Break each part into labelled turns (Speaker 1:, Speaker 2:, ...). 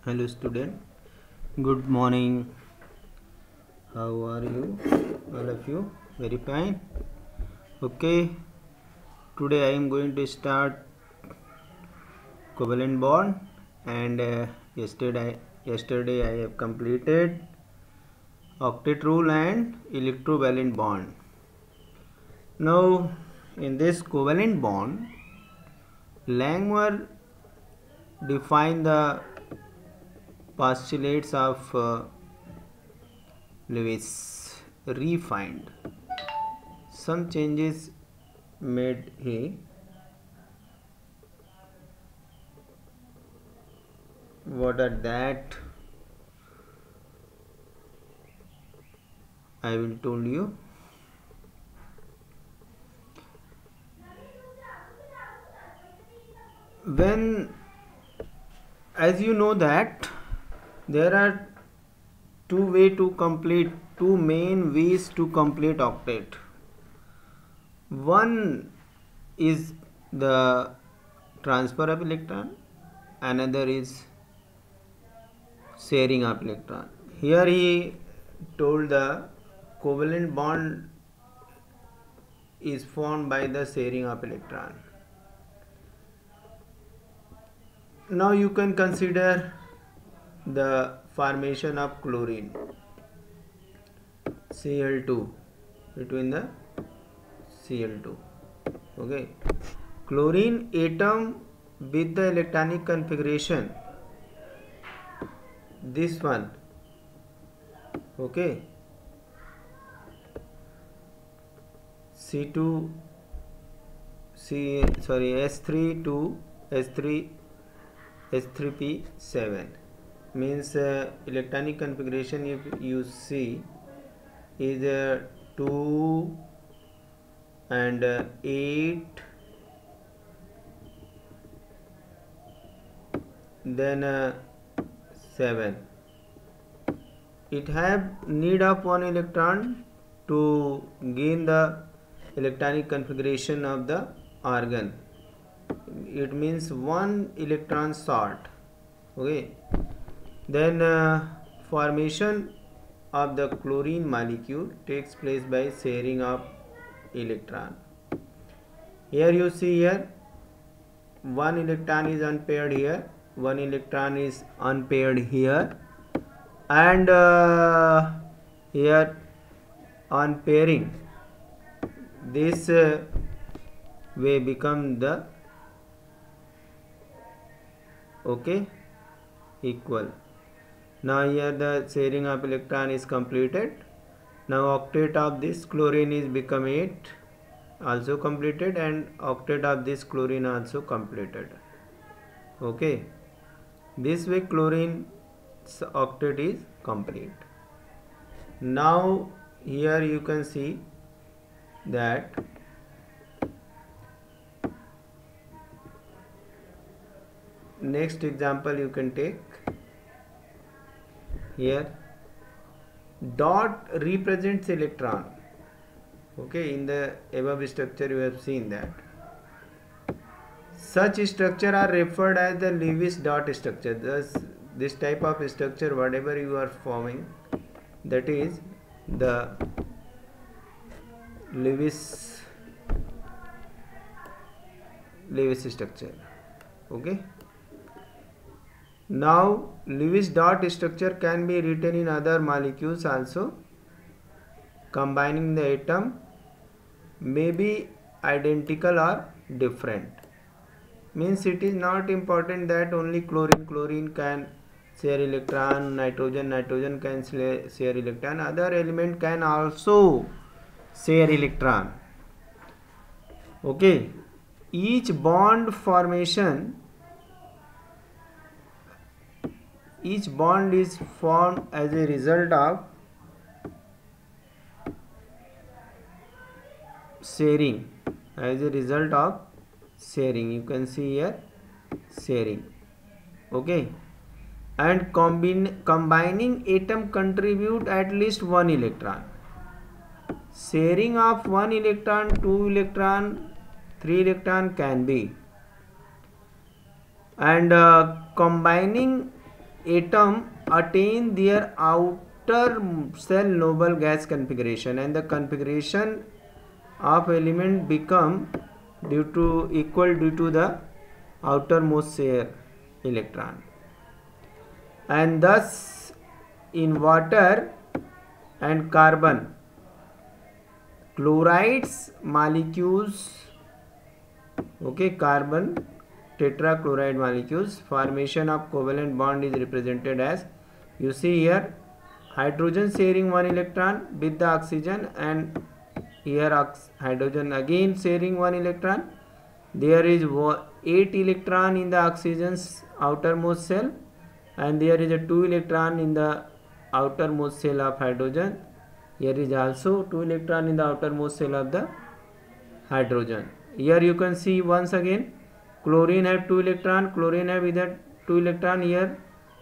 Speaker 1: Hello student, good morning. How are you? All of you? Very fine. Okay, today I am going to start covalent bond and yesterday I have completed octet rule and electrovalent bond. Now in this covalent bond, Langmuir defined the postulates of Lewis, refined some changes made here. What are that? I will tell you. When, as you know that there are two main ways to complete octet. One is the transfer of electron, another is sharing of electron. Here he told the covalent bond is formed by the sharing of electron. Now you can consider the formation of chlorine Cl2 between the Cl2. Okay, chlorine atom with the electronic configuration, this one. Okay, S3 to S3P7 means electronic configuration, if you see, is 2 and 8, then 7. It have need of one electron to gain the electronic configuration of the organ. It means one electron short. Okay, then formation of the chlorine molecule takes place by sharing of electron. Here you see, here one electron is unpaired here, one electron is unpaired here, and here on pairing, this way become the equal. Now here the sharing of electron is completed. Now octet of this chlorine is become 8 also completed, and octet of this chlorine also completed. Okay, this way chlorine octet is complete. Now here you can see that next example you can take. Here dot represents electron. Okay, in the above structure you have seen that such structure are referred as the Lewis dot structure. Thus this type of structure, whatever you are forming, that is the Lewis structure. Okay, now Lewis dot structure can be written in other molecules also. Combining the atom may be identical or different. Means it is not important that only chlorine can share electron, nitrogen can share electron, other element can also share electron. Okay, each bond is formed as a result of sharing. You can see here sharing. Okay, and combining atom contribute at least one electron. Sharing of 1 electron, 2 electron, 3 electron can be, and combining atom attain their outer cell noble gas configuration and the configuration of element become equal due to the outermost share electron, and thus in water and carbon chlorides molecules, okay, carbon tetrachloride molecules, formation of covalent bond is represented as, you see here, hydrogen sharing one electron with the oxygen, and here hydrogen again sharing one electron. There is 8 electron in the oxygen's outermost shell, and there is a 2 electron in the outermost shell of hydrogen. Here is also 2 electron in the outermost shell of the hydrogen. Here you can see once again, chlorine have 2 electron, chlorine have either 2 electron, here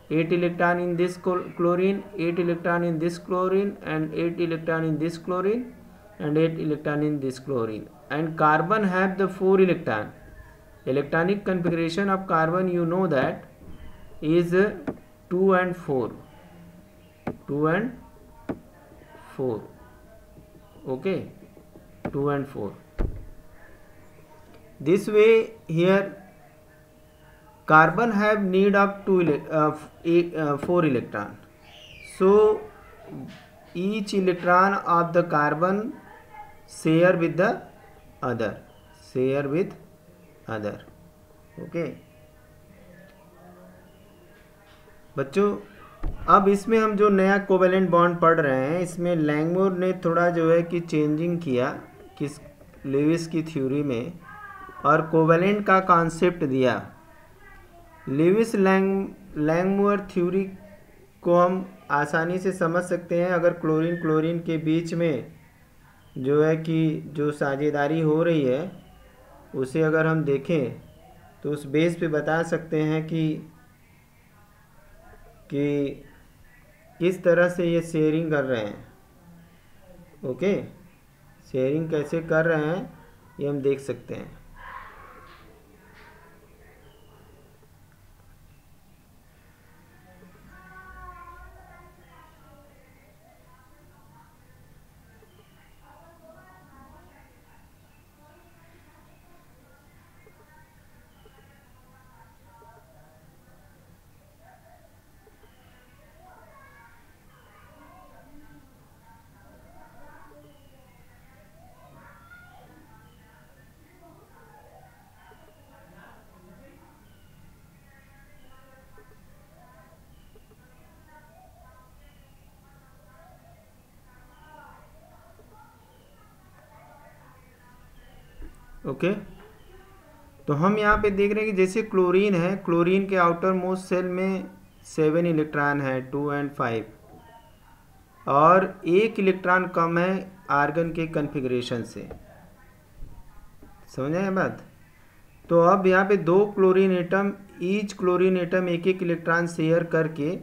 Speaker 1: 8 electron in this chlorine, 8 electron in this chlorine, and 8 electron in this chlorine, and 8 electron in this chlorine. And carbon have the 4 electron. Electronic configuration of carbon, you know that, is 2 and 4. 2 and 4. Okay, 2 and 4. This way here carbon have need of 4 electron. So each electron of the carbon share with the other, okay बच्चों। अब इसमें हम जो नया covalent bond पढ़ रहे हैं, इसमें लैंगमोर ने थोड़ा जो है कि चेंजिंग किया किस लेविस की थ्योरी में, और कोवेलेंट का कॉन्सेप्ट दिया। लेविस लैंगमोर थ्योरी को हम आसानी से समझ सकते हैं अगर क्लोरीन के बीच में जो है कि जो साझेदारी हो रही है उसे अगर हम देखें तो उस बेस पे बता सकते हैं कि किस तरह से ये शेयरिंग कर रहे हैं। ओके, शेयरिंग कैसे कर रहे हैं ये हम देख सकते हैं। ओके, तो हम यहाँ पे देख रहे हैं कि जैसे क्लोरीन है, क्लोरीन के आउटर मोस्ट सेल में 7 इलेक्ट्रॉन है, 2 and 5, और 1 इलेक्ट्रॉन कम है आर्गन के कन्फिग्रेशन से। समझ आए बात? तो अब यहाँ पे 2 chlorine atom, each chlorine atom 1 electron share करके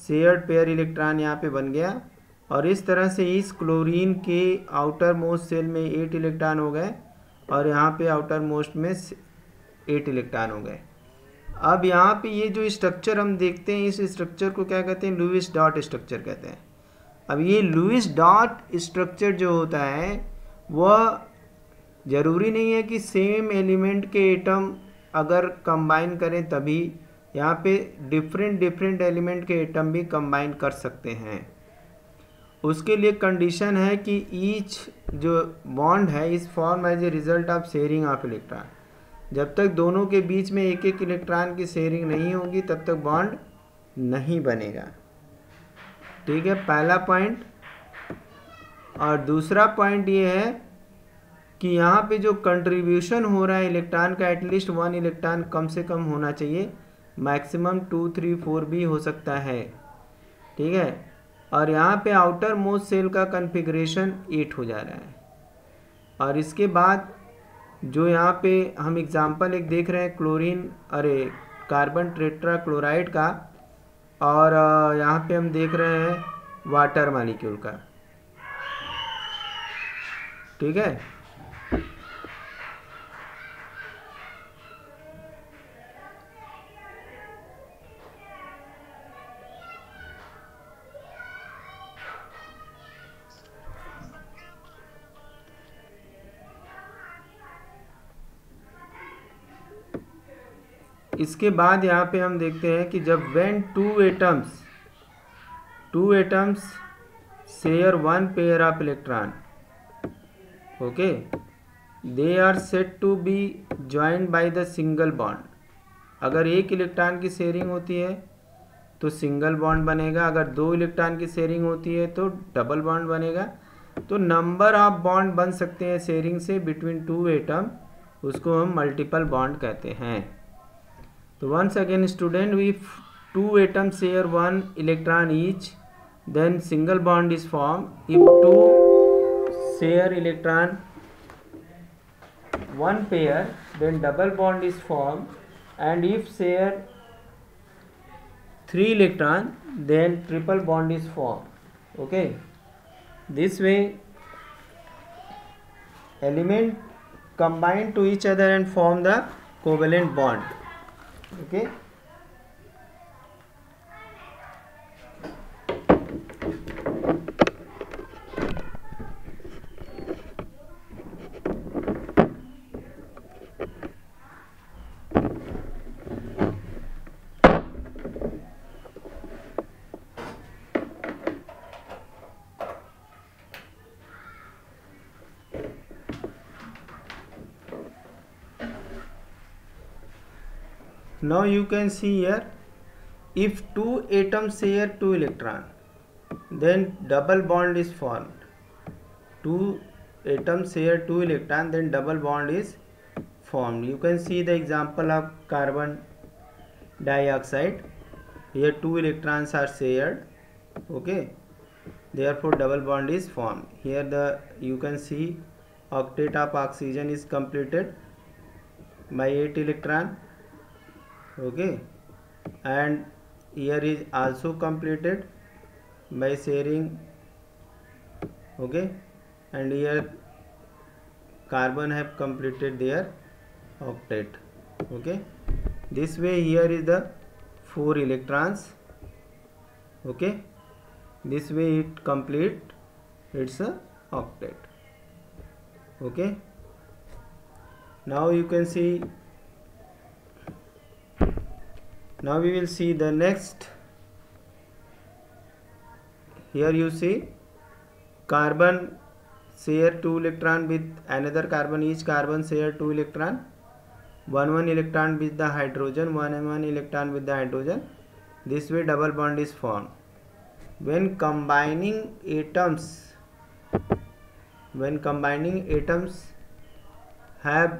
Speaker 1: शेयर्ड पेयर इलेक्ट्रॉन यहाँ पे बन गया, और इस तरह से इस क्लोरीन के आउटर मोस्ट सेल में 8 इलेक्ट्रॉन हो गए, और यहाँ पे आउटर मोस्ट में 8 इलेक्ट्रॉन हो गए। अब यहाँ पे ये जो स्ट्रक्चर हम देखते हैं, इस स्ट्रक्चर को क्या कहते हैं? लुईस डॉट स्ट्रक्चर कहते हैं। अब ये लुईस डॉट स्ट्रक्चर जो होता है वह ज़रूरी नहीं है कि सेम एलिमेंट के एटम अगर कंबाइन करें तभी, यहाँ पे डिफरेंट एलिमेंट के एटम भी कंबाइन कर सकते हैं। उसके लिए कंडीशन है कि ईच जो बॉन्ड है is form as a result of sharing of electron. जब तक दोनों के बीच में 1 इलेक्ट्रॉन की शेयरिंग नहीं होगी तब तक बॉन्ड नहीं बनेगा। ठीक है, पहला पॉइंट। और दूसरा पॉइंट ये है कि यहाँ पे जो कंट्रीब्यूशन हो रहा है इलेक्ट्रॉन का, एटलीस्ट 1 इलेक्ट्रॉन कम से कम होना चाहिए, मैक्सिमम 2, 3, 4 भी हो सकता है। ठीक है, और यहाँ पे आउटर मोस्ट सेल का कन्फिग्रेशन 8 हो जा रहा है। और इसके बाद जो यहाँ पे हम एग्जांपल एक देख रहे हैं कार्बन टेट्राक्लोराइड का, और यहाँ पे हम देख रहे हैं वाटर मॉलिक्यूल का। ठीक है, इसके बाद यहाँ पे हम देखते हैं कि जब when two atoms share one pair of electron, okay, they are said to be joined by the single bond. अगर एक इलेक्ट्रॉन की शेयरिंग होती है तो सिंगल बॉन्ड बनेगा, अगर दो इलेक्ट्रॉन की शेयरिंग होती है तो डबल बॉन्ड बनेगा। तो नंबर ऑफ बॉन्ड बन सकते हैं शेयरिंग से बिटवीन टू एटम, उसको हम मल्टीपल बॉन्ड कहते हैं। तो once again student, if two atom share one electron each, then single bond is formed. If two share electron one pair, then double bond is formed, and if share three electron, then triple bond is formed. Okay, this way element combine to each other and form the covalent bond. Okay, now you can see here, if two atoms share two electron, then double bond is formed. Two atoms share two electron, then double bond is formed. You can see the example of carbon dioxide. Here two electrons are shared, okay, therefore double bond is formed. Here you can see octet of oxygen is completed by 8 electron, okay, and here is also completed by sharing, okay, and here carbon have completed their octet, okay. This way here is the 4 electrons, okay, this way it complete its a octet, okay. Now you can see, now we will see the next. Here you see carbon share 2 electron with another carbon, each carbon share 2 electron, one electron with the hydrogen, one electron with the hydrogen. This way double bond is formed. When combining atoms have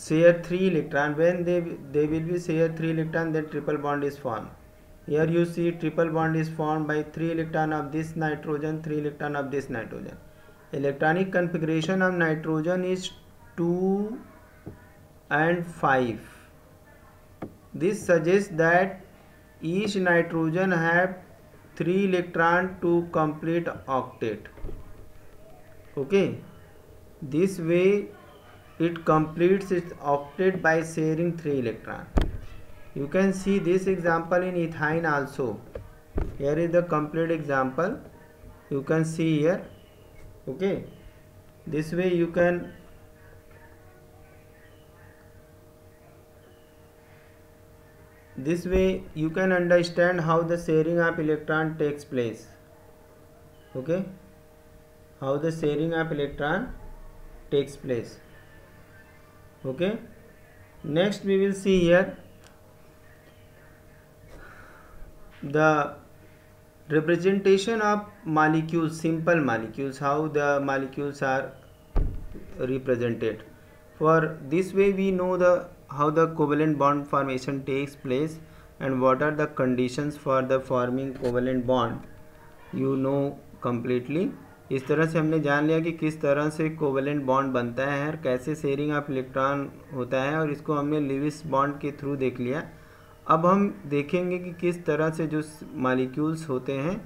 Speaker 1: share 3 electron, when they will be share 3 electron, then triple bond is formed. Here you see triple bond is formed by 3 electron of this nitrogen, 3 electron of this nitrogen. Electronic configuration of nitrogen is 2 and 5. This suggests that each nitrogen have 3 electron to complete octet, okay. This way it completes its octet by sharing 3 electron. You can see this example in ethyne also. Here is the complete example, you can see here, okay. This way you can understand how the sharing of electron takes place, okay, how the sharing of electron takes place, okay. Next we will see here the representation of molecules, simple molecules, how the molecules are represented. For this way we know how the covalent bond formation takes place and what are the conditions for the forming covalent bond, you know completely. इस तरह से हमने जान लिया कि किस तरह से कोवेलेंट बॉन्ड बनता है और कैसे शेयरिंग ऑफ इलेक्ट्रॉन होता है, और इसको हमने लिविस बॉन्ड के थ्रू देख लिया। अब हम देखेंगे कि किस तरह से जो मॉलिक्यूल्स होते हैं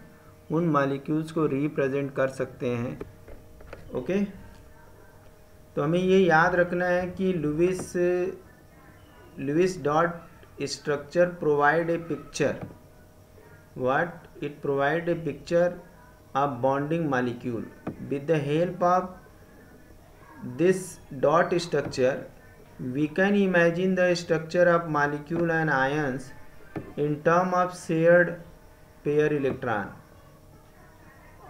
Speaker 1: उन मॉलिक्यूल्स को रिप्रेजेंट कर सकते हैं, ओके। तो हमें ये याद रखना है कि Lewis dot structure provide a picture, what it provide a picture of bonding molecule. With the help of this dot structure we can imagine the structure of molecule and ions in term of shared pair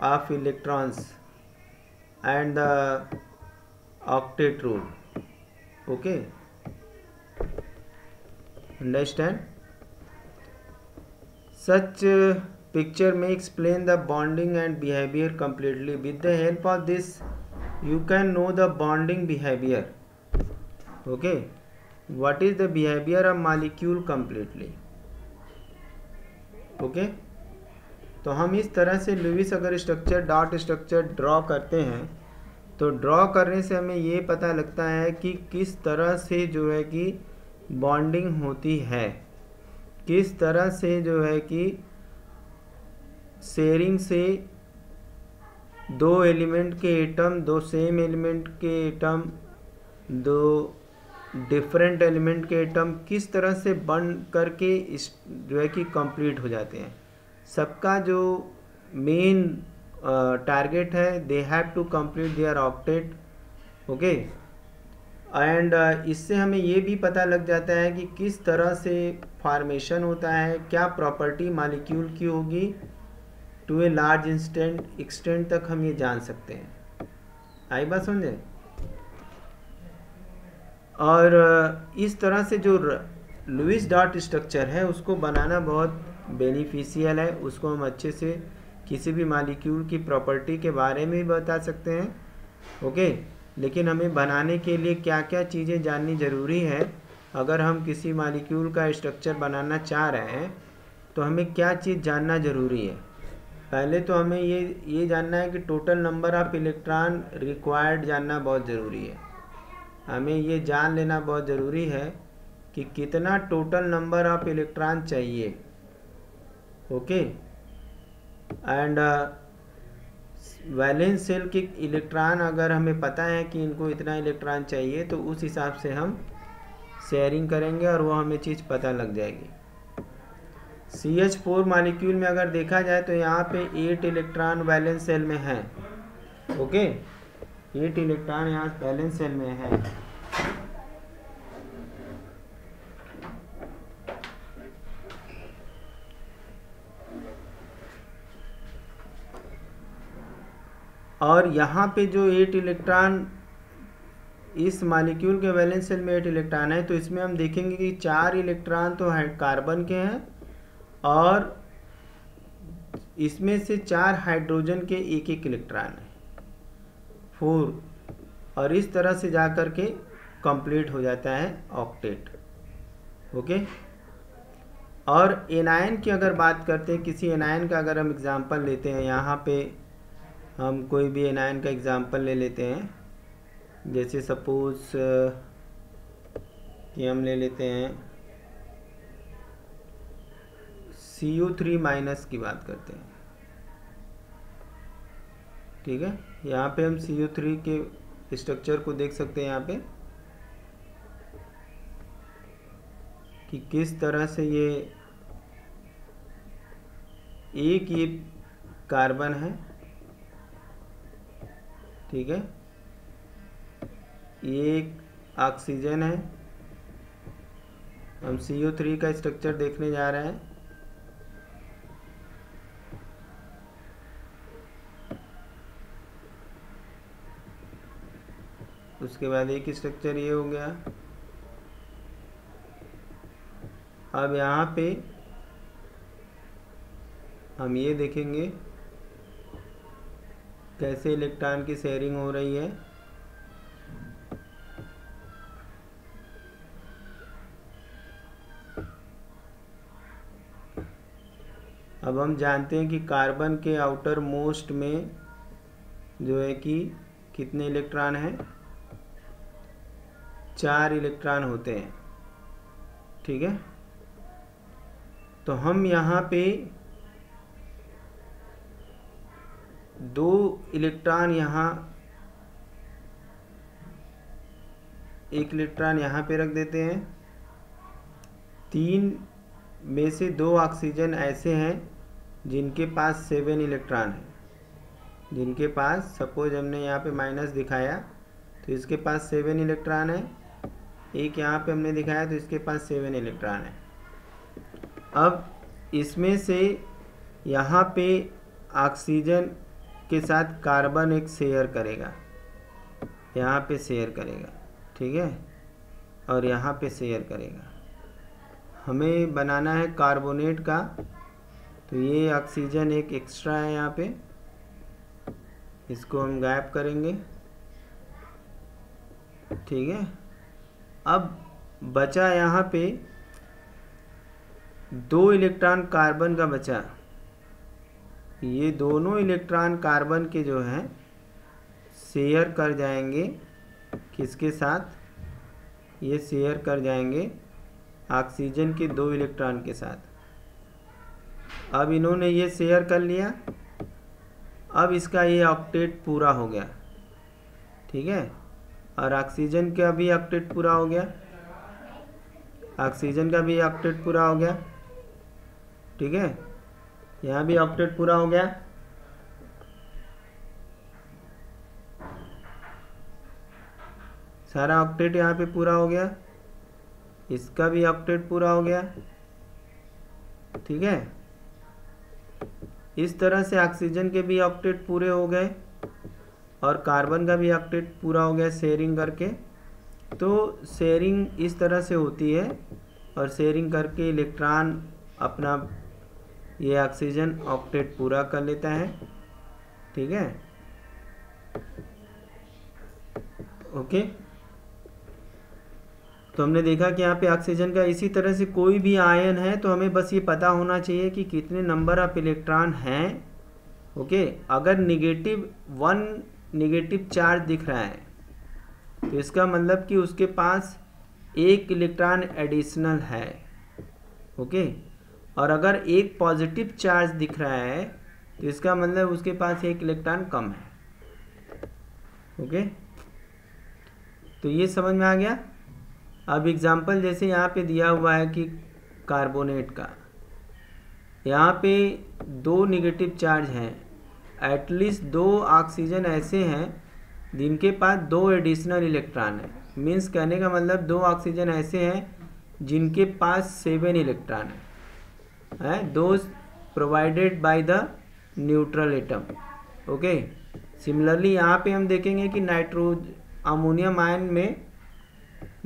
Speaker 1: of electrons and the octet rule. Okay, understand? Such picture may explain the bonding and behavior completely. With the help of this you can know the bonding behavior. Okay, what is the behavior of molecule completely. Okay, तो हम इस तरह से Lewis अगर structure dot structure draw करते हैं तो draw करने से हमें ये पता लगता है कि किस तरह से जो है कि बॉन्डिंग होती है, किस तरह से जो है कि शेयरिंग से दो एलिमेंट के एटम, दो सेम एलिमेंट के एटम, दो डिफरेंट एलिमेंट के एटम किस तरह से बंड करके जो है कि कंप्लीट हो जाते हैं. सबका जो मेन टारगेट है, they have to complete their octet. Okay, and इससे हमें ये भी पता लग जाता है कि किस तरह से फॉर्मेशन होता है, क्या प्रॉपर्टी मॉलिक्यूल की होगी. टू ए लार्ज एक्सटेंट तक हम ये जान सकते हैं. आई बात समझे? और इस तरह से जो लुईस डॉट स्ट्रक्चर है उसको बनाना बहुत बेनिफिशियल है. उसको हम अच्छे से किसी भी मॉलिक्यूल की प्रॉपर्टी के बारे में भी बता सकते हैं. ओके, लेकिन हमें बनाने के लिए क्या क्या चीज़ें जाननी ज़रूरी है. अगर हम किसी मॉलिक्यूल का स्ट्रक्चर बनाना चाह रहे हैं तो हमें क्या चीज़ जानना ज़रूरी है. पहले तो हमें ये जानना है कि total number of electron required जानना बहुत ज़रूरी है. हमें ये जान लेना बहुत ज़रूरी है कि कितना टोटल नंबर ऑफ इलेक्ट्रॉन चाहिए. ओके, एंड वैलेंस शेल के इलेक्ट्रॉन अगर हमें पता है कि इनको इतना इलेक्ट्रॉन चाहिए तो उस हिसाब से हम शेयरिंग करेंगे और वो हमें चीज़ पता लग जाएगी. CH4 मॉलिक्यूल में अगर देखा जाए तो यहाँ पे 8 इलेक्ट्रॉन वैलेंस शेल में है. ओके, 8 इलेक्ट्रॉन यहाँ वैलेंस शेल में है. और यहाँ पे जो 8 इलेक्ट्रॉन इस मॉलिक्यूल के वैलेंस शेल में 8 इलेक्ट्रॉन है तो इसमें हम देखेंगे कि 4 इलेक्ट्रॉन तो कार्बन के हैं और इसमें से 4 हाइड्रोजन के एक इलेक्ट्रॉन है, 4. और इस तरह से जा कर के कंप्लीट हो जाता है ऑक्टेट. ओके, और एनायन की अगर बात करते हैं, किसी एनायन का अगर हम एग्जांपल लेते हैं, यहाँ पे हम कोई भी एनायन का एग्जांपल ले लेते हैं. जैसे सपोज कि हम ले लेते हैं CO3 माइनस की बात करते हैं. ठीक है, यहाँ पे हम CO3 के स्ट्रक्चर को देख सकते हैं यहाँ पे कि किस तरह से ये कार्बन है. ठीक है, एक ऑक्सीजन है. हम CO3 का स्ट्रक्चर देखने जा रहे हैं. उसके बाद एक स्ट्रक्चर ये हो गया. अब यहाँ पे हम ये देखेंगे कैसे इलेक्ट्रॉन की शेयरिंग हो रही है. अब हम जानते हैं कि कार्बन के आउटर मोस्ट में जो है कि कितने इलेक्ट्रॉन हैं, 4 इलेक्ट्रॉन होते हैं. ठीक है, तो हम यहाँ पे 2 इलेक्ट्रॉन यहाँ, 1 इलेक्ट्रॉन यहाँ पे रख देते हैं. 3 में से 2 ऑक्सीजन ऐसे हैं जिनके पास 7 इलेक्ट्रॉन है. जिनके पास, सपोज हमने यहाँ पे माइनस दिखाया तो इसके पास 7 इलेक्ट्रॉन है एक यहाँ पे हमने दिखाया तो इसके पास 7 इलेक्ट्रॉन है। अब इसमें से यहाँ पे ऑक्सीजन के साथ कार्बन एक शेयर करेगा, यहाँ पे शेयर करेगा, ठीक है, और यहाँ पे शेयर करेगा। हमें बनाना है कार्बोनेट का, तो ये ऑक्सीजन एक एक्स्ट्रा है यहाँ पे, इसको हम गायब करेंगे, ठीक है। अब बचा यहाँ पे 2 इलेक्ट्रॉन कार्बन का बचा। ये दोनों इलेक्ट्रॉन कार्बन के जो हैं शेयर कर जाएंगे किसके साथ, ये शेयर कर जाएंगे ऑक्सीजन के 2 इलेक्ट्रॉन के साथ। अब इन्होंने ये शेयर कर लिया, अब इसका ये ऑक्टेट पूरा हो गया, ठीक है, और ऑक्सीजन का भी ऑक्टेट पूरा हो गया, ऑक्सीजन का भी ऑक्टेट पूरा हो गया, ठीक है, यहाँ भी ऑक्टेट पूरा हो गया। सारा ऑक्टेट यहाँ पे पूरा हो गया, इसका भी ऑक्टेट पूरा हो गया, ठीक है। इस तरह से ऑक्सीजन के भी ऑक्टेट पूरे हो गए और कार्बन का भी ऑक्टेट पूरा हो गया शेयरिंग करके। तो शेयरिंग इस तरह से होती है, और शेयरिंग करके इलेक्ट्रॉन अपना ये ऑक्सीजन ऑक्टेट पूरा कर लेता है, ठीक है, ओके। तो हमने देखा कि यहाँ पे ऑक्सीजन का इसी तरह से कोई भी आयन है तो हमें बस ये पता होना चाहिए कि कितने नंबर ऑफ इलेक्ट्रॉन हैं, ओके। अगर -1 नेगेटिव चार्ज दिख रहा है तो इसका मतलब कि उसके पास 1 इलेक्ट्रॉन एडिशनल है, ओके। और अगर एक पॉजिटिव चार्ज दिख रहा है तो इसका मतलब उसके पास 1 इलेक्ट्रॉन कम है, ओके। तो ये समझ में आ गया। अब एग्जाम्पल जैसे यहाँ पे दिया हुआ है कि कार्बोनेट का, यहाँ पे 2 नेगेटिव चार्ज हैं, एटलीस्ट 2 ऑक्सीजन ऐसे हैं जिनके पास 2 एडिशनल इलेक्ट्रॉन है। मीन्स कहने का मतलब 2 ऑक्सीजन ऐसे हैं जिनके पास 7 इलेक्ट्रॉन है, those provided by the neutral atom, okay. Similarly यहाँ पे हम देखेंगे कि अमोनियम आयन में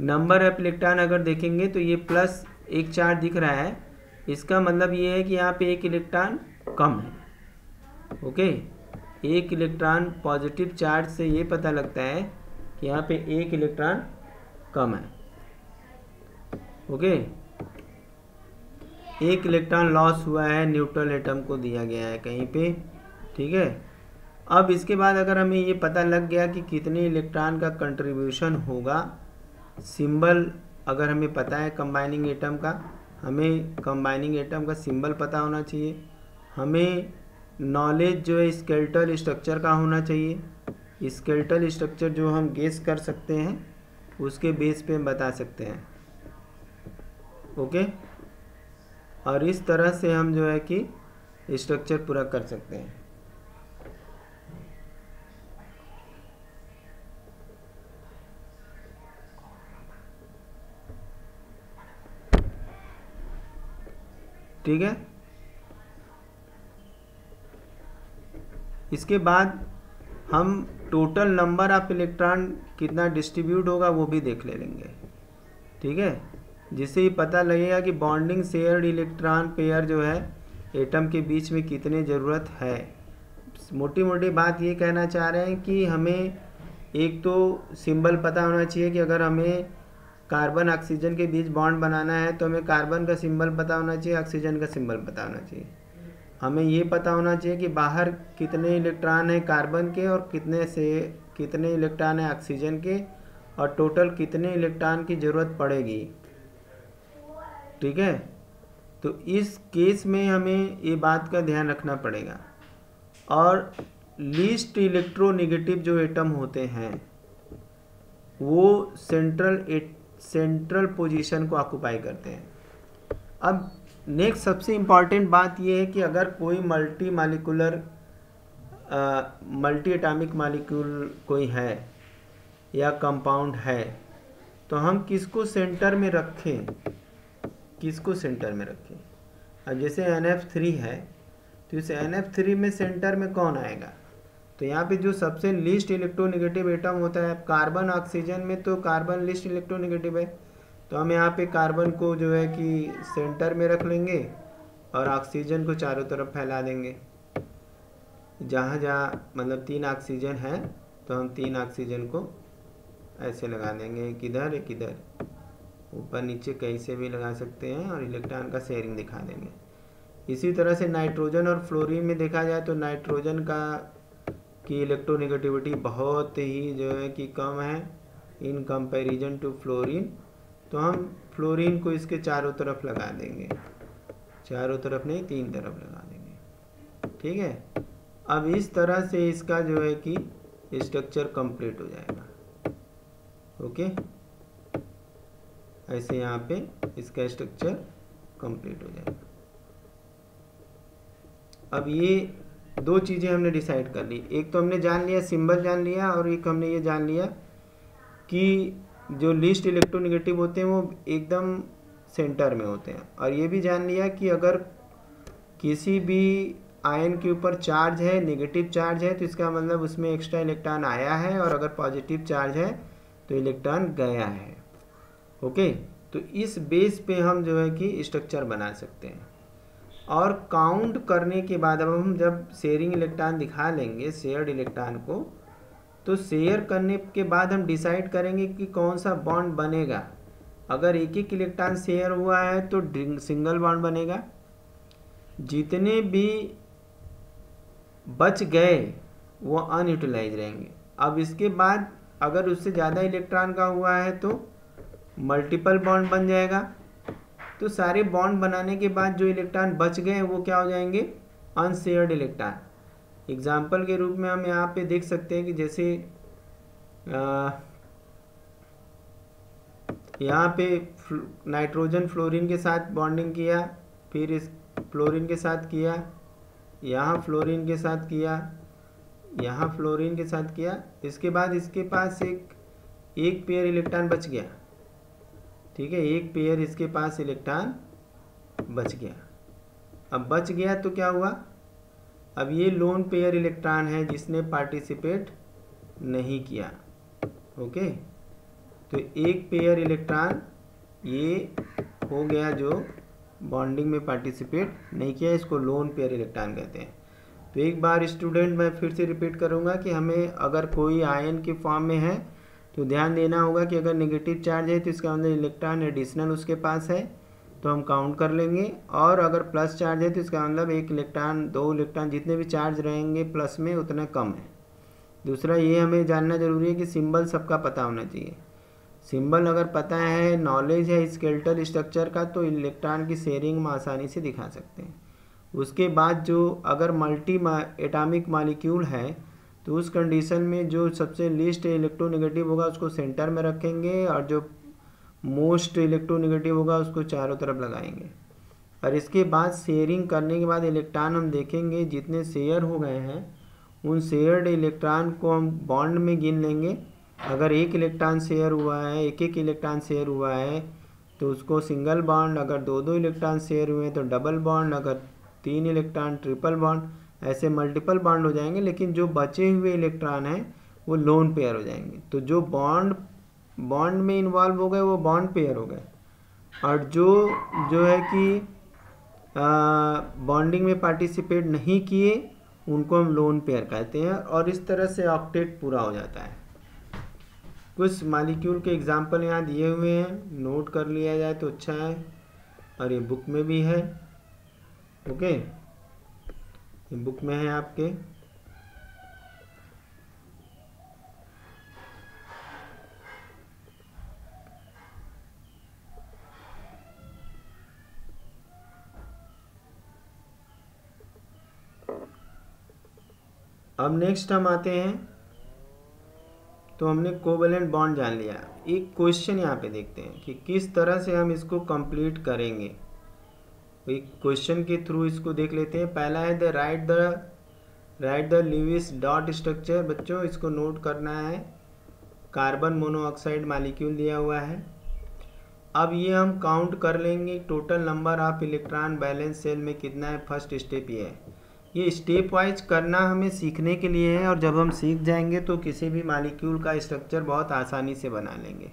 Speaker 1: नंबर ऑफ इलेक्ट्रॉन अगर देखेंगे तो ये +1 चार्ज दिख रहा है, इसका मतलब ये है कि यहाँ पे 1 इलेक्ट्रॉन कम है, ओके। 1 इलेक्ट्रॉन पॉजिटिव चार्ज से ये पता लगता है कि यहाँ पे 1 इलेक्ट्रॉन कम है, ओके। 1 इलेक्ट्रॉन लॉस हुआ है, न्यूट्रल एटम को दिया गया है कहीं पे, ठीक है। अब इसके बाद अगर हमें ये पता लग गया कि कितने इलेक्ट्रॉन का कंट्रीब्यूशन होगा, सिंबल अगर हमें पता है कंबाइनिंग एटम का, हमें कंबाइनिंग एटम का सिंबल पता होना चाहिए, हमें नॉलेज जो है स्केलेटल स्ट्रक्चर का होना चाहिए। स्केलेटल स्ट्रक्चर जो हम गेस कर सकते हैं उसके बेस पे हम बता सकते हैं, ओके। और इस तरह से हम जो है कि स्ट्रक्चर पूरा कर सकते हैं। ठीक है, इसके बाद हम टोटल नंबर ऑफ इलेक्ट्रॉन कितना डिस्ट्रीब्यूट होगा वो भी देख लेंगे, ठीक है, जिससे ही पता लगेगा कि बॉन्डिंग शेयर्ड इलेक्ट्रॉन पेयर जो है एटम के बीच में कितनी ज़रूरत है। मोटी मोटी बात ये कहना चाह रहे हैं कि हमें एक तो सिंबल पता होना चाहिए कि अगर हमें कार्बन ऑक्सीजन के बीच बॉन्ड बनाना है तो हमें कार्बन का सिंबल पता होना चाहिए, ऑक्सीजन का सिंबल पता होना चाहिए। हमें ये पता होना चाहिए कि बाहर कितने इलेक्ट्रॉन हैं कार्बन के और कितने इलेक्ट्रॉन हैं ऑक्सीजन के, और टोटल कितने इलेक्ट्रॉन की ज़रूरत पड़ेगी, ठीक है। तो इस केस में हमें ये बात का ध्यान रखना पड़ेगा। और लीस्ट इलेक्ट्रोनेगेटिव जो एटम होते हैं वो सेंट्रल पोजीशन को ऑक्युपाई करते हैं। अब नेक्स्ट सबसे इम्पॉर्टेंट बात यह है कि अगर कोई मल्टी एटॉमिक मॉलिक्यूल कोई है या कंपाउंड है तो हम किसको सेंटर में रखें, किसको सेंटर में रखें। अब जैसे NF3 है तो इस NF3 में सेंटर में कौन आएगा, तो यहाँ पे जो सबसे लीस्ट इलेक्ट्रोनेगेटिव एटम होता है कार्बन, ऑक्सीजन में तो कार्बन लीस्ट इलेक्ट्रोनेगेटिव है, तो हम यहाँ पे कार्बन को जो है कि सेंटर में रख लेंगे और ऑक्सीजन को चारों तरफ फैला देंगे। जहाँ जहाँ मतलब 3 ऑक्सीजन है तो हम 3 ऑक्सीजन को ऐसे लगा देंगे, एक इधर एक इधर, ऊपर नीचे कहीं से भी लगा सकते हैं और इलेक्ट्रॉन का शेयरिंग दिखा देंगे। इसी तरह से नाइट्रोजन और फ्लोरीन में देखा जाए तो नाइट्रोजन की इलेक्ट्रोनेगेटिविटी बहुत ही जो है कि कम है इन कंपैरिजन टू फ्लोरीन, तो हम फ्लोरीन को इसके चारों तरफ लगा देंगे, चारों तरफ नहीं 3 तरफ लगा देंगे। ठीक है, अब इस तरह से इसका जो है कि स्ट्रक्चर कंप्लीट हो जाएगा। ओके, ऐसे यहाँ पे इसका स्ट्रक्चर कंप्लीट हो जाएगा। अब ये 2 चीज़ें हमने डिसाइड कर ली, एक तो हमने जान लिया सिंबल जान लिया, और एक हमने ये जान लिया कि जो लीस्ट इलेक्ट्रोनेगेटिव होते हैं वो एकदम सेंटर में होते हैं, और ये भी जान लिया कि अगर किसी भी आयन के ऊपर चार्ज है, नेगेटिव चार्ज है, तो इसका मतलब उसमें एक्स्ट्रा इलेक्ट्रॉन आया है, और अगर पॉजिटिव चार्ज है तो इलेक्ट्रॉन गया है। ओके, तो इस बेस पे हम जो है कि स्ट्रक्चर बना सकते हैं। और काउंट करने के बाद अब हम जब शेयरिंग इलेक्ट्रॉन दिखा लेंगे शेयर्ड इलेक्ट्रॉन को, तो शेयर करने के बाद हम डिसाइड करेंगे कि कौन सा बॉन्ड बनेगा। अगर एक एक इलेक्ट्रॉन शेयर हुआ है तो सिंगल बॉन्ड बनेगा, जितने भी बच गए वो अनयूटिलाइज रहेंगे। अब इसके बाद अगर उससे ज़्यादा इलेक्ट्रॉन का हुआ है तो मल्टीपल बॉन्ड बन जाएगा। तो सारे बॉन्ड बनाने के बाद जो इलेक्ट्रॉन बच गए वो क्या हो जाएंगे, अनशेयर्ड इलेक्ट्रॉन। एग्जाम्पल के रूप में हम यहाँ पे देख सकते हैं कि जैसे यहाँ पे नाइट्रोजन फ्लोरीन के साथ बॉन्डिंग किया, फिर इस फ्लोरीन के साथ किया, यहाँ फ्लोरीन के साथ किया, यहाँ फ्लोरीन के साथ किया, इसके बाद इसके पास एक पेयर इलेक्ट्रॉन बच गया। ठीक है, एक पेयर इसके पास इलेक्ट्रॉन बच गया। अब बच गया तो क्या हुआ, अब ये लोन पेयर इलेक्ट्रॉन है जिसने पार्टिसिपेट नहीं किया। ओके, तो एक पेयर इलेक्ट्रॉन ये हो गया जो बॉन्डिंग में पार्टिसिपेट नहीं किया, इसको लोन पेयर इलेक्ट्रॉन कहते हैं। तो एक बार स्टूडेंट मैं फिर से रिपीट करूँगा कि हमें अगर कोई आयन के फॉर्म में है तो ध्यान देना होगा कि अगर नेगेटिव चार्ज है तो इसका अंदर इलेक्ट्रॉन एडिशनल उसके पास है तो हम काउंट कर लेंगे, और अगर प्लस चार्ज है तो इसका मतलब 1 इलेक्ट्रॉन 2 इलेक्ट्रॉन जितने भी चार्ज रहेंगे प्लस में उतना कम है। दूसरा ये हमें जानना जरूरी है कि सिंबल सबका पता होना चाहिए। सिंबल अगर पता है, नॉलेज है स्केलेटल स्ट्रक्चर का, तो इलेक्ट्रॉन की शेयरिंग हम आसानी से दिखा सकते हैं। उसके बाद जो अगर मल्टी एटॉमिक मॉलिक्यूल है तो उस कंडीशन में जो सबसे लीस्ट इलेक्ट्रोनेगेटिव होगा उसको सेंटर में रखेंगे, और जो मोस्ट इलेक्ट्रोनेगेटिव होगा उसको चारों तरफ लगाएंगे। और इसके बाद शेयरिंग करने के बाद इलेक्ट्रॉन हम देखेंगे जितने शेयर हो गए हैं उन शेयर्ड इलेक्ट्रॉन को हम बॉन्ड में गिन लेंगे। अगर एक इलेक्ट्रॉन शेयर हुआ है, एक एक इलेक्ट्रॉन शेयर हुआ है तो उसको सिंगल बॉन्ड, अगर 2 इलेक्ट्रॉन शेयर हुए हैं तो डबल बॉन्ड, अगर 3 इलेक्ट्रॉन ट्रिपल बॉन्ड, ऐसे मल्टीपल बॉन्ड हो जाएंगे। लेकिन जो बचे हुए इलेक्ट्रॉन हैं वो लोन पेयर हो जाएंगे। तो जो बॉन्ड में इन्वॉल्व हो गए वो बॉन्ड पेयर हो गए, और जो है कि बॉन्डिंग में पार्टिसिपेट नहीं किए उनको हम लोन पेयर कहते हैं। और इस तरह से ऑक्टेट पूरा हो जाता है। कुछ मॉलिक्यूल के एग्जाम्पल यहाँ दिए हुए हैं, नोट कर लिया जाए तो अच्छा है, और ये बुक में भी है। ओके, ये बुक में है आपके। अब नेक्स्ट हम आते हैं, तो हमने कोवेलेंट बॉन्ड जान लिया। एक क्वेश्चन यहाँ पे देखते हैं कि किस तरह से हम इसको कंप्लीट करेंगे। एक क्वेश्चन के थ्रू इसको देख लेते हैं। पहला है right the Lewis dot structure. बच्चों इसको नोट करना है, कार्बन मोनोऑक्साइड मॉलिक्यूल दिया हुआ है। अब ये हम काउंट कर लेंगे total number of electron valence shell में कितना है। फर्स्ट स्टेप ये है। ये स्टेप वाइज करना हमें सीखने के लिए है, और जब हम सीख जाएंगे तो किसी भी मॉलिक्यूल का स्ट्रक्चर बहुत आसानी से बना लेंगे।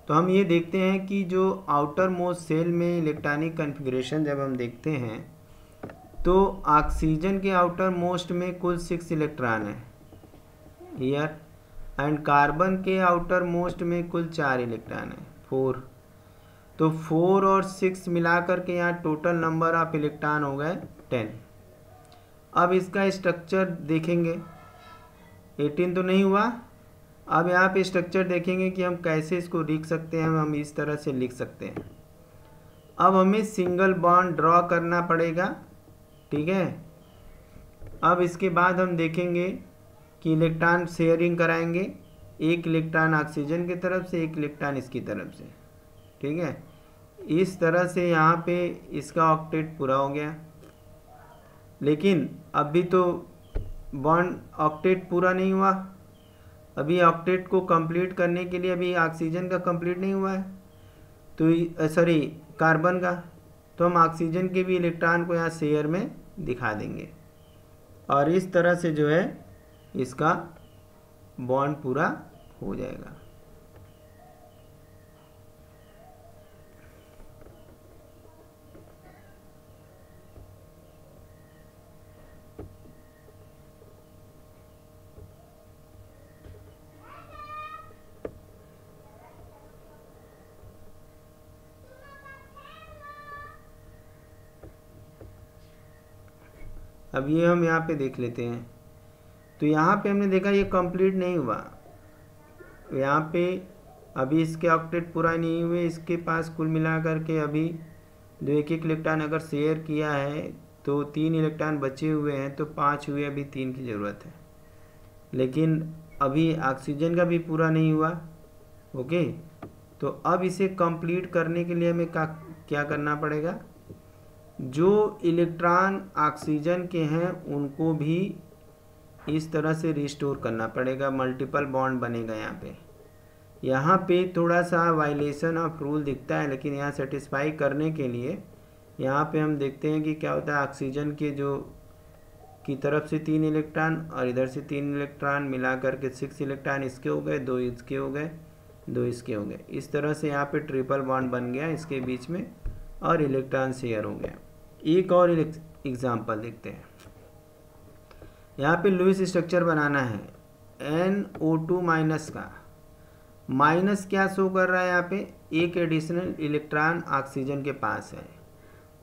Speaker 1: तो हम ये देखते हैं कि जो आउटर मोस्ट सेल में इलेक्ट्रॉनिक कन्फिग्रेशन जब हम देखते हैं तो ऑक्सीजन के आउटर मोस्ट में कुल 6 इलेक्ट्रॉन है हियर, एंड कार्बन के आउटर मोस्ट में कुल 4 इलेक्ट्रॉन है 4। तो 4 और 6 मिलाकर के यहाँ टोटल नंबर ऑफ इलेक्ट्रॉन हो गए 10। अब इसका स्ट्रक्चर देखेंगे, 18 तो नहीं हुआ। अब यहाँ पे स्ट्रक्चर देखेंगे कि हम कैसे इसको लिख सकते हैं। हम इस तरह से लिख सकते हैं। अब हमें सिंगल बॉन्ड ड्रॉ करना पड़ेगा, ठीक है। अब इसके बाद हम देखेंगे कि इलेक्ट्रॉन शेयरिंग कराएंगे, एक इलेक्ट्रॉन ऑक्सीजन की तरफ से, एक इलेक्ट्रॉन इसकी तरफ से, ठीक है। इस तरह से यहाँ पे इसका ऑक्टेट पूरा हो गया। लेकिन अभी तो बॉन्ड ऑक्टेट पूरा नहीं हुआ। अभी ऑक्टेट को कंप्लीट करने के लिए अभी ऑक्सीजन का कंप्लीट नहीं हुआ है, तो सॉरी कार्बन का। तो हम ऑक्सीजन के भी इलेक्ट्रॉन को यहाँ शेयर में दिखा देंगे, और इस तरह से जो है इसका बॉन्ड पूरा हो जाएगा। अब ये हम यहाँ पे देख लेते हैं। तो यहाँ पे हमने देखा ये कंप्लीट नहीं हुआ। यहाँ पे अभी इसके ऑक्टेट पूरा नहीं हुए। इसके पास कुल मिला करके अभी जो एक इलेक्ट्रॉन अगर शेयर किया है तो 3 इलेक्ट्रॉन बचे हुए हैं, तो 5 हुए, अभी 3 की ज़रूरत है। लेकिन अभी ऑक्सीजन का भी पूरा नहीं हुआ। ओके, तो अब इसे कंप्लीट करने के लिए हमें क्या करना पड़ेगा। जो इलेक्ट्रॉन ऑक्सीजन के हैं उनको भी इस तरह से रिस्टोर करना पड़ेगा। मल्टीपल बॉन्ड बनेगा यहाँ पे थोड़ा सा वायलेशन ऑफ रूल दिखता है, लेकिन यहाँ सेटिस्फाई करने के लिए यहाँ पे हम देखते हैं कि क्या होता है। ऑक्सीजन के जो की तरफ से 3 इलेक्ट्रॉन और इधर से 3 इलेक्ट्रॉन मिला करके 6 इलेक्ट्रॉन इसके हो गए, 2 इसके हो गए, 2 इसके हो गए। इस तरह से यहाँ पे ट्रिपल बॉन्ड बन गया इसके बीच में, और इलेक्ट्रॉन शेयर हो गया। एक और एग्जांपल देखते हैं। यहाँ पे लुईस स्ट्रक्चर बनाना है। NO2 माइनस का माइनस क्या शो कर रहा है यहाँ पे, एक एडिशनल इलेक्ट्रॉन ऑक्सीजन के पास है।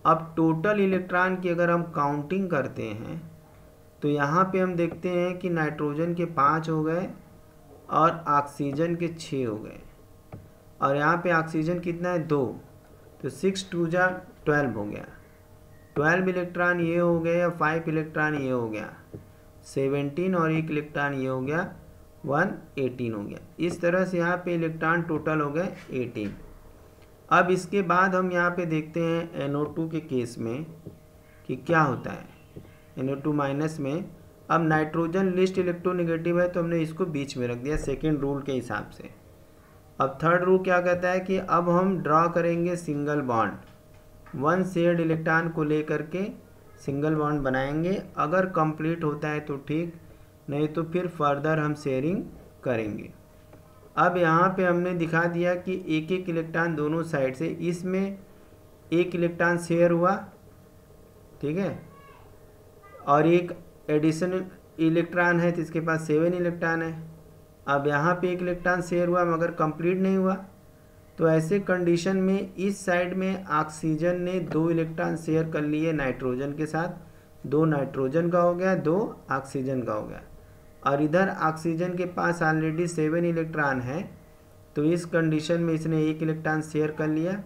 Speaker 1: अब टोटल इलेक्ट्रॉन की अगर हम काउंटिंग करते हैं तो यहाँ पे हम देखते हैं कि नाइट्रोजन के 5 हो गए और ऑक्सीजन के 6 हो गए, और यहाँ पे ऑक्सीजन कितना है 2, तो 6 2 जा 12 हो गया। 12 इलेक्ट्रॉन ये हो गए, या 5 इलेक्ट्रॉन ये हो गया 17, और एक इलेक्ट्रॉन ये हो गया 18 हो गया। इस तरह से यहाँ पे इलेक्ट्रॉन टोटल हो गए 18। अब इसके बाद हम यहाँ पे देखते हैं NO2 के केस में कि क्या होता है। NO2 माइनस में अब नाइट्रोजन लिस्ट इलेक्ट्रोनेगेटिव है, तो हमने इसको बीच में रख दिया सेकेंड रूल के हिसाब से। अब थर्ड रूल क्या कहता है कि अब हम ड्रॉ करेंगे सिंगल बॉन्ड, 1 शेयर्ड इलेक्ट्रॉन को लेकर के सिंगल बॉन्ड बनाएंगे। अगर कंप्लीट होता है तो ठीक, नहीं तो फिर फर्दर हम शेयरिंग करेंगे। अब यहाँ पे हमने दिखा दिया कि एक एक इलेक्ट्रॉन दोनों साइड से, इसमें एक इलेक्ट्रॉन शेयर हुआ, ठीक है, और एक एडिशनल इलेक्ट्रॉन है तो इसके पास 7 इलेक्ट्रॉन है। अब यहाँ पे एक इलेक्ट्रॉन शेयर हुआ मगर कंप्लीट नहीं हुआ, तो ऐसे कंडीशन में इस साइड में ऑक्सीजन ने 2 इलेक्ट्रॉन शेयर कर लिए नाइट्रोजन के साथ, 2 नाइट्रोजन का हो गया, 2 ऑक्सीजन का हो गया, और इधर ऑक्सीजन के पास ऑलरेडी 7 इलेक्ट्रॉन है, तो इस कंडीशन में इसने 1 इलेक्ट्रॉन शेयर कर लिया।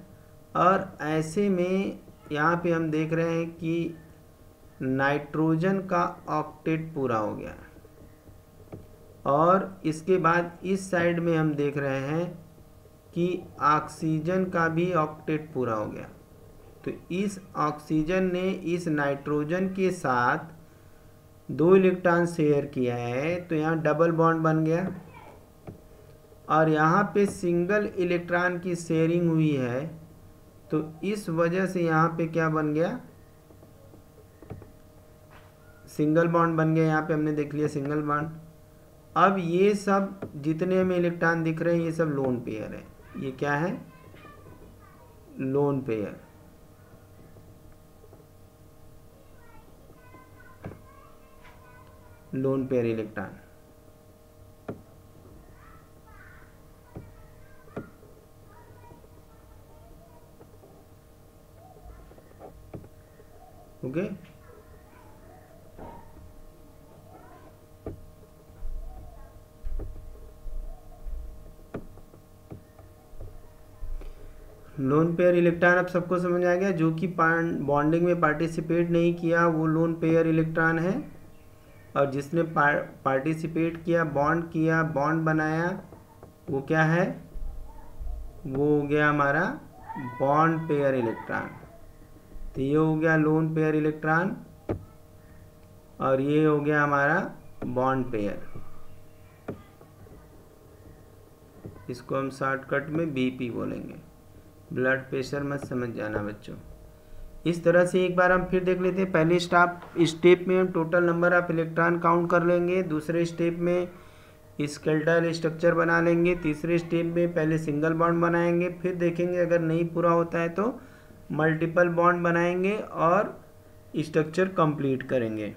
Speaker 1: और ऐसे में यहाँ पे हम देख रहे हैं कि नाइट्रोजन का ऑक्टेट पूरा हो गया, और इसके बाद इस साइड में हम देख रहे हैं कि ऑक्सीजन का भी ऑक्टेट पूरा हो गया। तो इस ऑक्सीजन ने इस नाइट्रोजन के साथ 2 इलेक्ट्रॉन शेयर किया है, तो यहाँ डबल बॉन्ड बन गया। और यहाँ पे सिंगल इलेक्ट्रॉन की शेयरिंग हुई है, तो इस वजह से यहाँ पे क्या बन गया, सिंगल बॉन्ड बन गया। यहाँ पे हमने देख लिया सिंगल बॉन्ड। अब ये सब जितने हमें इलेक्ट्रॉन दिख रहे हैं ये सब लोन पेयर है। ये क्या है, lone pair. Lone pair electron. Okay, lone pair electron अब सबको समझ आ गया। जो कि बॉन्डिंग में पार्टिसिपेट नहीं किया वो लोन पेयर इलेक्ट्रॉन है, और जिसने पार्टिसिपेट किया, बॉन्ड बनाया, वो क्या है, वो हो गया हमारा बॉन्ड पेयर इलेक्ट्रॉन। तो ये हो गया लोन पेयर इलेक्ट्रॉन और ये हो गया हमारा बॉन्ड पेयर। इसको हम शॉर्टकट में बीपी बोलेंगे, ब्लड प्रेशर मत समझ जाना बच्चों। इस तरह से एक बार हम फिर देख लेते हैं। पहले स्टेप में हम total number of electron count कर लेंगे, दूसरे स्टेप में स्केलेटल स्ट्रक्चर बना लेंगे, तीसरे स्टेप में पहले सिंगल बॉन्ड बनाएंगे, फिर देखेंगे अगर नहीं पूरा होता है तो मल्टीपल बॉन्ड बनाएंगे और स्ट्रक्चर कंप्लीट करेंगे।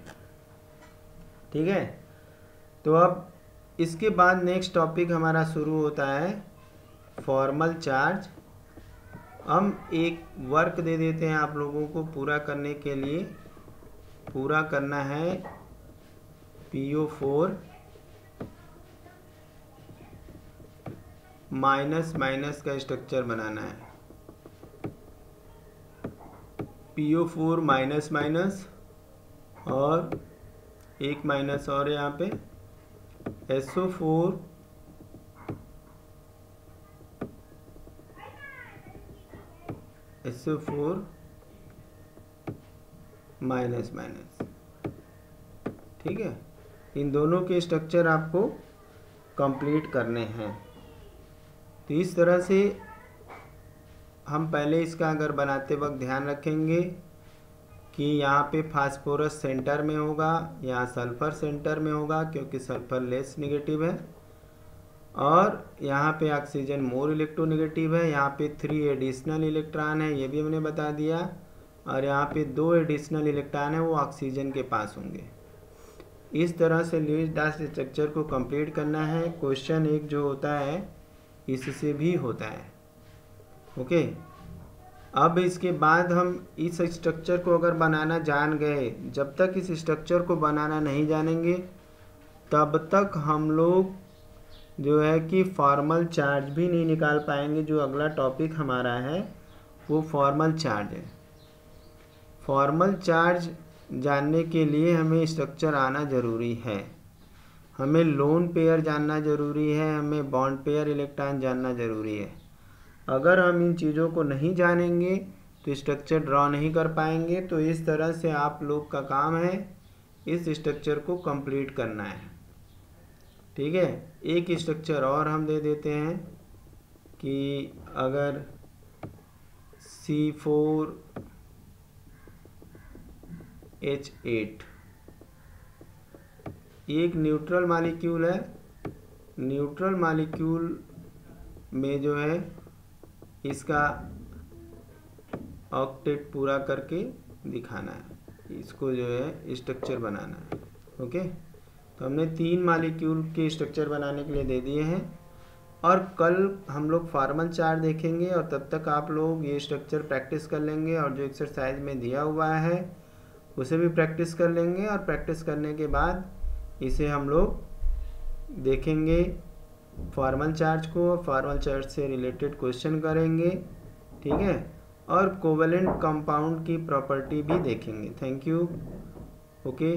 Speaker 1: ठीक है, तो अब इसके बाद नेक्स्ट टॉपिक हमारा शुरू होता है फॉर्मल चार्ज। हम एक वर्क दे देते हैं आप लोगों को पूरा करने के लिए। पूरा करना है PO4 माइनस माइनस का स्ट्रक्चर बनाना है। PO4 माइनस माइनस और एक माइनस और यहाँ पे SO4 माइनस माइनस। ठीक है, इन दोनों के स्ट्रक्चर आपको कंप्लीट करने हैं। तो इस तरह से हम पहले इसका अगर बनाते वक्त ध्यान रखेंगे कि यहाँ पे फास्फोरस सेंटर में होगा, यहाँ सल्फर सेंटर में होगा क्योंकि सल्फर लेस नेगेटिव है, और यहाँ पे ऑक्सीजन मोर इलेक्ट्रोनेगेटिव है। यहाँ पे 3 एडिशनल इलेक्ट्रॉन है, ये भी हमने बता दिया, और यहाँ पे 2 एडिशनल इलेक्ट्रॉन है वो ऑक्सीजन के पास होंगे। इस तरह से लुईस डार्ट स्ट्रक्चर को कंप्लीट करना है। क्वेश्चन एक जो होता है इससे भी होता है। ओके, अब इसके बाद हम इस स्ट्रक्चर को अगर बनाना जान गए, जब तक इस स्ट्रक्चर को बनाना नहीं जानेंगे तब तक हम लोग जो है कि फॉर्मल चार्ज भी नहीं निकाल पाएंगे। जो अगला टॉपिक हमारा है वो फॉर्मल चार्ज है। फॉर्मल चार्ज जानने के लिए हमें स्ट्रक्चर आना ज़रूरी है, हमें लोन पेयर जानना ज़रूरी है, हमें बॉन्ड पेयर इलेक्ट्रॉन जानना ज़रूरी है। अगर हम इन चीज़ों को नहीं जानेंगे तो स्ट्रक्चर ड्रॉ नहीं कर पाएंगे। तो इस तरह से आप लोग का काम है इस स्ट्रक्चर को कंप्लीट करना है। ठीक है, एक स्ट्रक्चर और हम दे देते हैं कि अगर C4H8 एक न्यूट्रल मॉलिक्यूल है। न्यूट्रल मॉलिक्यूल में जो है इसका ऑक्टेट पूरा करके दिखाना है, इसको जो है स्ट्रक्चर बनाना है। ओके, तो हमने 3 मॉलिक्यूल के स्ट्रक्चर बनाने के लिए दे दिए हैं, और कल हम लोग फॉर्मल चार्ज देखेंगे, और तब तक आप लोग ये स्ट्रक्चर प्रैक्टिस कर लेंगे, और जो एक्सरसाइज में दिया हुआ है उसे भी प्रैक्टिस कर लेंगे, और प्रैक्टिस करने के बाद इसे हम लोग देखेंगे फॉर्मल चार्ज को, फॉर्मल चार्ज से रिलेटेड क्वेश्चन करेंगे। ठीक है, और कोवेलेंट कंपाउंड की प्रॉपर्टी भी देखेंगे। Thank you. ओके।